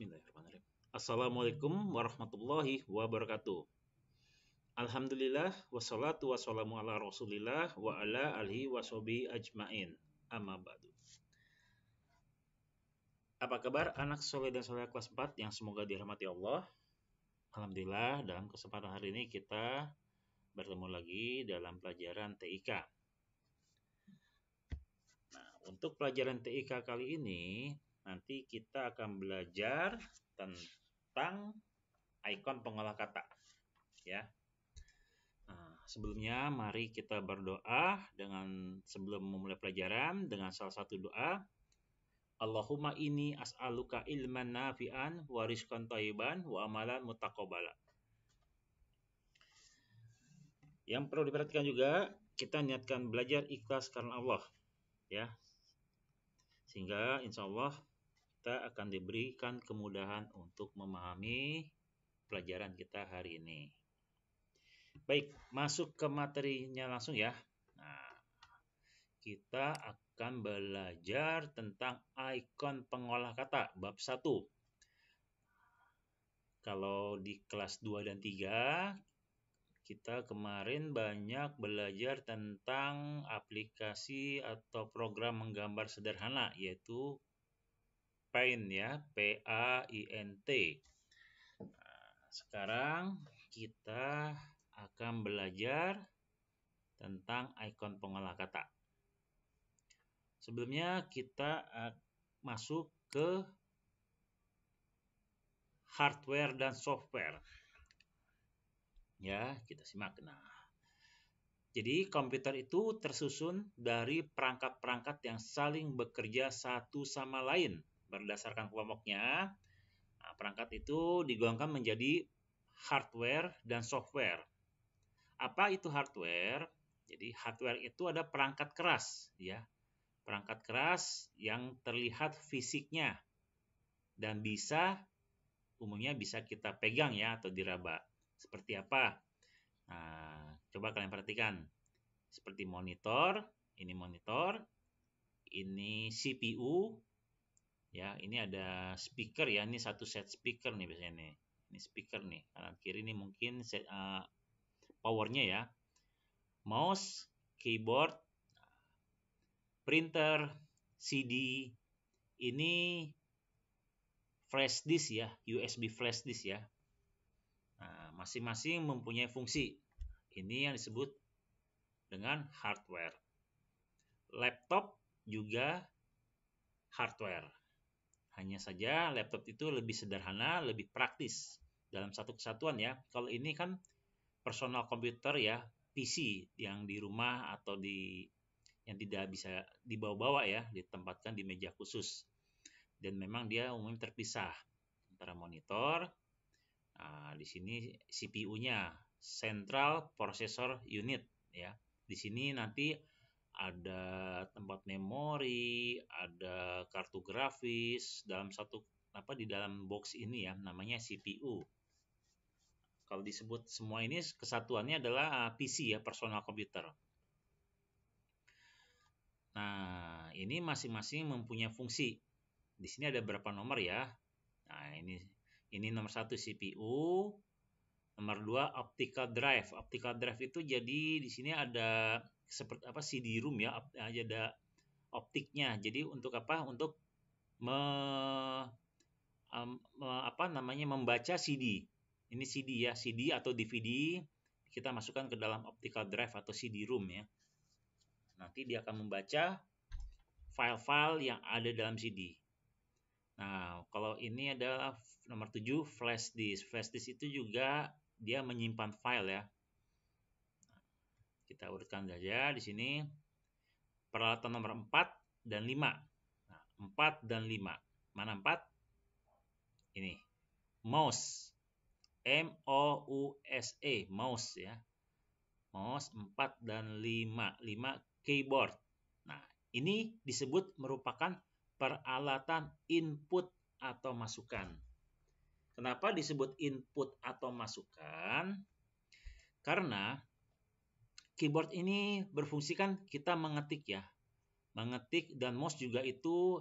Bismillahirrahmanirrahim. Assalamualaikum warahmatullahi wabarakatuh. Alhamdulillah wassalatu wassalamu ala Rasulillah wa ala alihi washabihi ajmain. Amma ba'du. Apa kabar anak soleh dan soleh kelas 4 yang semoga dirahmati Allah? Alhamdulillah dalam kesempatan hari ini kita bertemu lagi dalam pelajaran TIK. Nah, untuk pelajaran TIK kali ini nanti kita akan belajar tentang ikon pengolah kata, ya. Nah, sebelumnya mari kita berdoa sebelum memulai pelajaran dengan salah satu doa. Allahumma inni as'aluka ilman nafi'an wa rizqan thayyiban wa amalan mutaqabbala. Yang perlu diperhatikan juga, kita niatkan belajar ikhlas karena Allah, ya. Sehingga insya Allah kita akan diberikan kemudahan untuk memahami pelajaran kita hari ini. Baik, masuk ke materinya langsung ya. Nah, kita akan belajar tentang ikon pengolah kata bab 1. Kalau di kelas 2 dan 3, kita kemarin banyak belajar tentang aplikasi atau program menggambar sederhana, yaitu Paint ya, Paint. Nah, sekarang kita akan belajar tentang ikon pengolah kata. Sebelumnya kita masuk ke hardware dan software. Ya, kita simak. Nah, jadi komputer itu tersusun dari perangkat-perangkat yang saling bekerja satu sama lain berdasarkan kelompoknya. Nah, perangkat itu digolongkan menjadi hardware dan software. Apa itu hardware? Jadi hardware itu ada perangkat keras, ya. Perangkat keras yang terlihat fisiknya dan umumnya bisa kita pegang ya atau diraba. Seperti apa? Nah, coba kalian perhatikan. Seperti monitor, ini CPU, ya, ini ada speaker ya, ini satu set speaker nih biasanya nih. Ini speaker nih, kanan kiri ini mungkin powernya ya. Mouse, keyboard, printer, CD, ini flash disk ya, USB flash disk ya. Nah, masing-masing mempunyai fungsi. Ini yang disebut dengan hardware. Laptop juga hardware. Hanya saja laptop itu lebih sederhana, lebih praktis dalam satu kesatuan ya. Kalau ini kan personal komputer ya, PC yang di rumah atau yang tidak bisa dibawa-bawa ya, ditempatkan di meja khusus. Dan memang dia umumnya terpisah antara monitor. Nah, di sini CPU-nya, Central Processor Unit ya. Di sini nanti ada tempat memori, ada kartu grafis di dalam box ini ya, namanya CPU. Kalau disebut semua ini kesatuannya adalah PC ya, personal computer. Nah, ini masing-masing mempunyai fungsi. Di sini ada berapa nomor ya? Nah, ini nomor 1 CPU, nomor 2 optical drive. Optical drive itu jadi di sini ada seperti CD-ROM ya, ada optiknya. Jadi untuk apa? Untuk membaca CD. Ini CD ya, CD atau DVD kita masukkan ke dalam optical drive atau CD-ROM ya. Nanti dia akan membaca file-file yang ada dalam CD. Nah, kalau ini adalah nomor 7 flash disk. Flash disk itu juga dia menyimpan file ya. Kita urutkan saja di sini. Peralatan nomor 4 dan 5. Nah, 4 dan 5. Mana 4? Ini. Mouse. M-O-U-S-E. Mouse ya. Mouse 4 dan 5. 5 keyboard. Nah, ini disebut merupakan peralatan input atau masukan. Kenapa disebut input atau masukan? Karena keyboard ini berfungsi kan kita mengetik ya. Mengetik dan mouse juga itu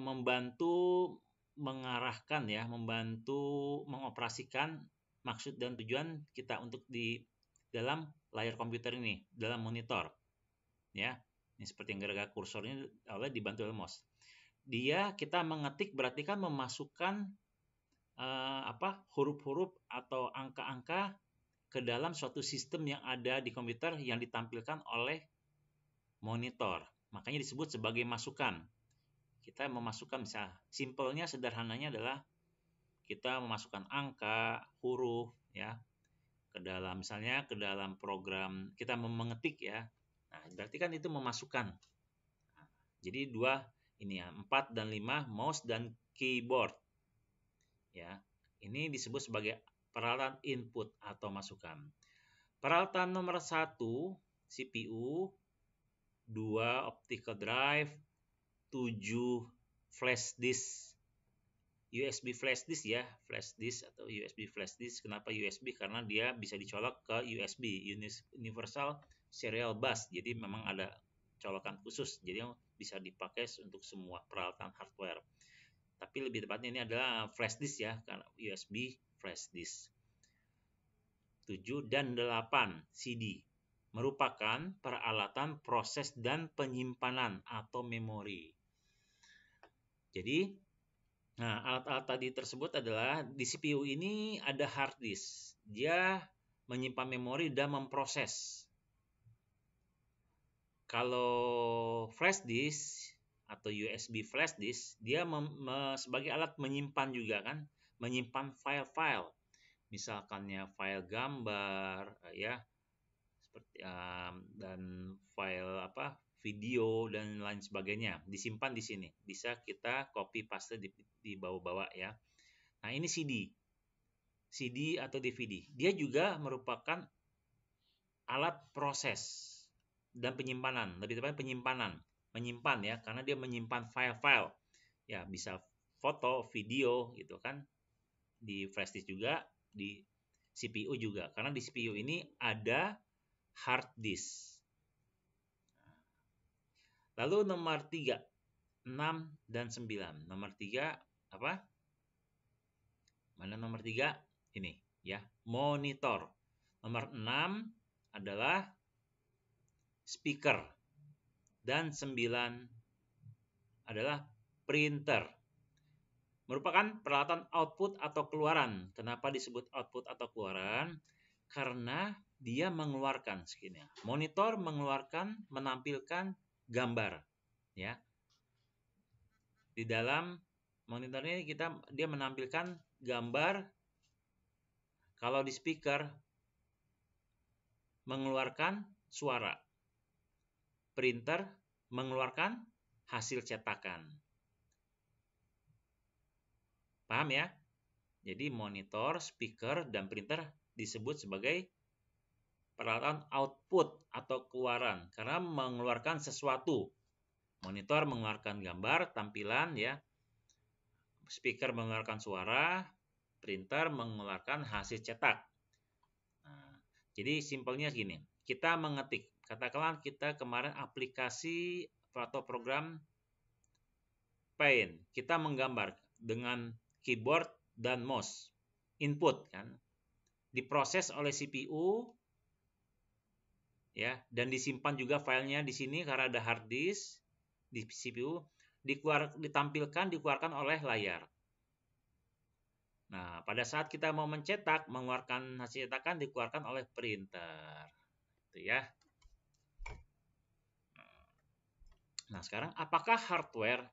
membantu mengarahkan ya, membantu mengoperasikan maksud dan tujuan kita untuk di dalam layar komputer ini, dalam monitor. Ya, ini seperti yang gerak kursornya oleh dibantu oleh mouse. Kita mengetik berarti kan memasukkan huruf-huruf atau angka-angka ke dalam suatu sistem yang ada di komputer yang ditampilkan oleh monitor. Makanya disebut sebagai masukan. Kita memasukkan, misalnya simpelnya, sederhananya adalah kita memasukkan angka, huruf ya ke dalam, misalnya ke dalam program kita mengetik ya. Nah, berarti kan itu memasukkan. Nah, jadi dua ini ya, 4 dan 5, mouse dan keyboard. Ya. Ini disebut sebagai peralatan input atau masukan. Peralatan nomor 1, CPU, 2 optical drive, 7 flash disk. USB flash disk ya, flash disk atau USB flash disk. Kenapa USB? Karena dia bisa dicolok ke USB, Universal Serial Bus. Jadi memang ada colokan khusus. Jadi bisa dipakai untuk semua peralatan hardware. Tapi lebih tepatnya ini adalah flash disk ya, karena USB flash disk. 7 dan 8 CD merupakan peralatan proses dan penyimpanan atau memori. Jadi, nah, alat-alat tadi tersebut adalah di CPU ini ada hard disk. Dia menyimpan memori dan memproses. Kalau flash disk atau USB flash disk, dia sebagai alat menyimpan juga kan, menyimpan file-file. Misalkannya file gambar ya, seperti dan file video dan lain sebagainya, disimpan di sini. Bisa kita copy paste di bawah-bawah ya. Nah, ini CD atau DVD. Dia juga merupakan alat proses dan penyimpanan, lebih tepatnya penyimpanan. Menyimpan ya, karena dia menyimpan file-file. Ya, bisa foto, video gitu kan. Di flash disk juga, di CPU juga. Karena di CPU ini ada hard disk. Lalu nomor 3, 6 dan 9. Nomor 3 apa? Mana nomor 3? Ini ya, monitor. Nomor 6 adalah speaker. Dan 9 adalah printer. Merupakan peralatan output atau keluaran. Kenapa disebut output atau keluaran? Karena dia mengeluarkan segini. Monitor menampilkan gambar ya. Di dalam monitor ini dia menampilkan gambar. Kalau di speaker mengeluarkan suara. Printer mengeluarkan hasil cetakan. Paham ya? Jadi monitor, speaker, dan printer disebut sebagai peralatan output atau keluaran karena mengeluarkan sesuatu. Monitor mengeluarkan gambar, tampilan ya. Speaker mengeluarkan suara, printer mengeluarkan hasil cetak. Nah, jadi simpelnya gini, kita mengetik. Katakanlah kita kemarin aplikasi atau program Paint, kita menggambar dengan keyboard dan mouse. Input kan, diproses oleh CPU ya, dan disimpan juga filenya di sini karena ada hard disk di CPU, dikeluarkan oleh layar. Nah, pada saat kita mau mencetak, mengeluarkan hasil cetakan dikeluarkan oleh printer. Itu ya. Nah, sekarang apakah hardware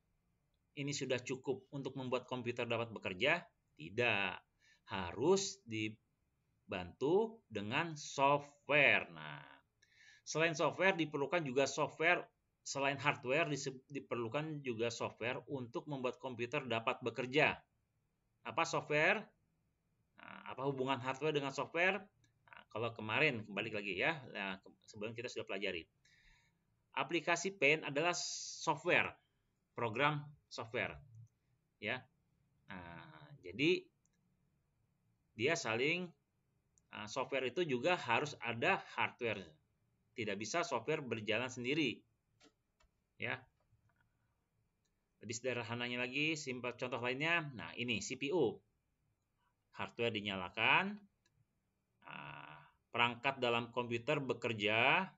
ini sudah cukup untuk membuat komputer dapat bekerja? Tidak. Harus dibantu dengan software. Nah, selain software diperlukan juga software. Selain hardware diperlukan juga software untuk membuat komputer dapat bekerja. Apa software? Nah, apa hubungan hardware dengan software? Nah, kalau kemarin kembali lagi ya, nah, sebelum kita sudah pelajari. Aplikasi Paint adalah software, program software, ya. Nah, jadi dia software itu juga harus ada hardware. Tidak bisa software berjalan sendiri, ya. Lebih sederhananya lagi, simpel contoh lainnya. Nah, ini CPU. Hardware dinyalakan, perangkat dalam komputer bekerja,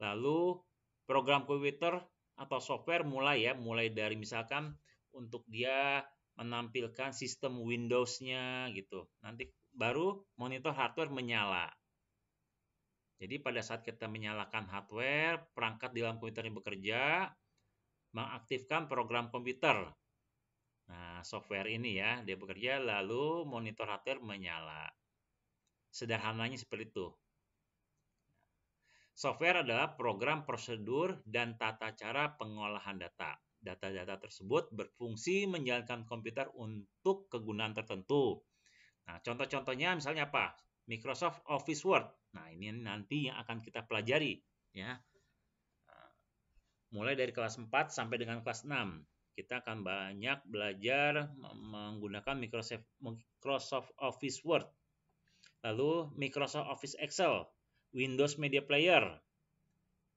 lalu program komputer atau software mulai dari misalkan untuk dia menampilkan sistem Windows-nya gitu. Nanti baru monitor hardware menyala. Jadi pada saat kita menyalakan hardware, perangkat di dalam komputer yang bekerja, mengaktifkan program komputer. Nah, software ini ya, dia bekerja lalu monitor hardware menyala. Sederhananya seperti itu. Software adalah program prosedur dan tata cara pengolahan data. Data-data tersebut berfungsi menjalankan komputer untuk kegunaan tertentu. Nah, contoh-contohnya misalnya apa? Microsoft Office Word. Nah, ini nanti yang akan kita pelajari ya. Mulai dari kelas 4 sampai dengan kelas 6. Kita akan banyak belajar menggunakan Microsoft Office Word. Lalu Microsoft Office Excel, Windows Media Player,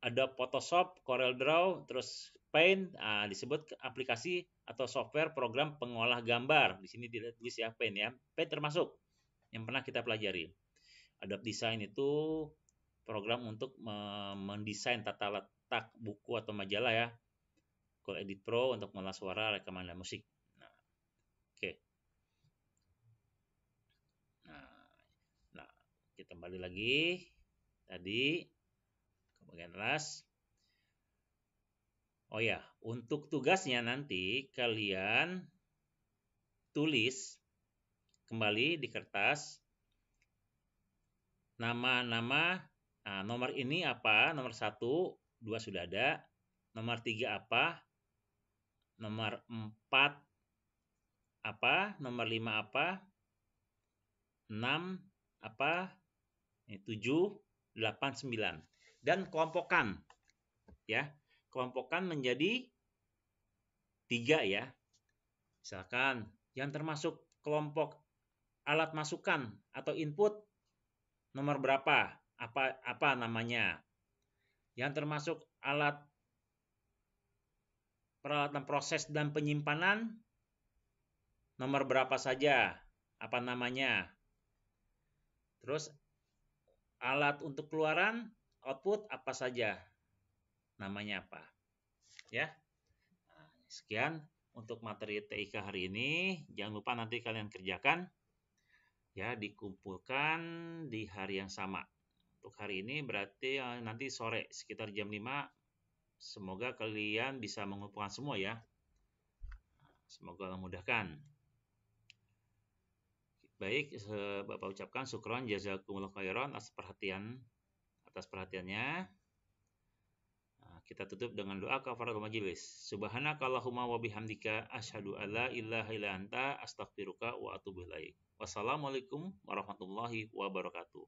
Adobe Photoshop, CorelDRAW, terus Paint, disebut aplikasi atau software program pengolah gambar. Di sini tidak tulis ya Paint ya. Paint termasuk yang pernah kita pelajari. Adobe Design itu program untuk mendesain tata letak buku atau majalah ya. Google Edit Pro untuk mengolah suara, rekaman dan musik. Nah, oke. Nah, kita kembali lagi tadi ke bagian kelas. Oh ya, untuk tugasnya nanti kalian tulis kembali di kertas nama-nama. Nah, nomor ini apa? Nomor 1, 2 sudah ada. Nomor 3 apa? Nomor 4 apa? Nomor 5 apa? 6 apa? 7, 8, 9. Dan kelompokkan. Ya. Kelompokkan menjadi 3 ya. Misalkan yang termasuk kelompok alat masukan atau input nomor berapa? Apa namanya? Yang termasuk alat peralatan proses dan penyimpanan nomor berapa saja? Apa namanya? Terus alat untuk keluaran output apa saja? Namanya apa? Ya. Nah, sekian untuk materi TIK hari ini. Jangan lupa nanti kalian kerjakan ya, dikumpulkan di hari yang sama. Untuk hari ini berarti nanti sore sekitar jam 5. Semoga kalian bisa mengumpulkan semua ya. Semoga memudahkan. Baik, Bapak ucapkan syukron jazakumullah khairan atas perhatiannya. Kita tutup dengan doa kafaratul majelis. Subhanakallahumma wa bihamdika asyhadu alla ilaha illa anta astaghfiruka wa atubu ilaik. Wassalamualaikum warahmatullahi wabarakatuh.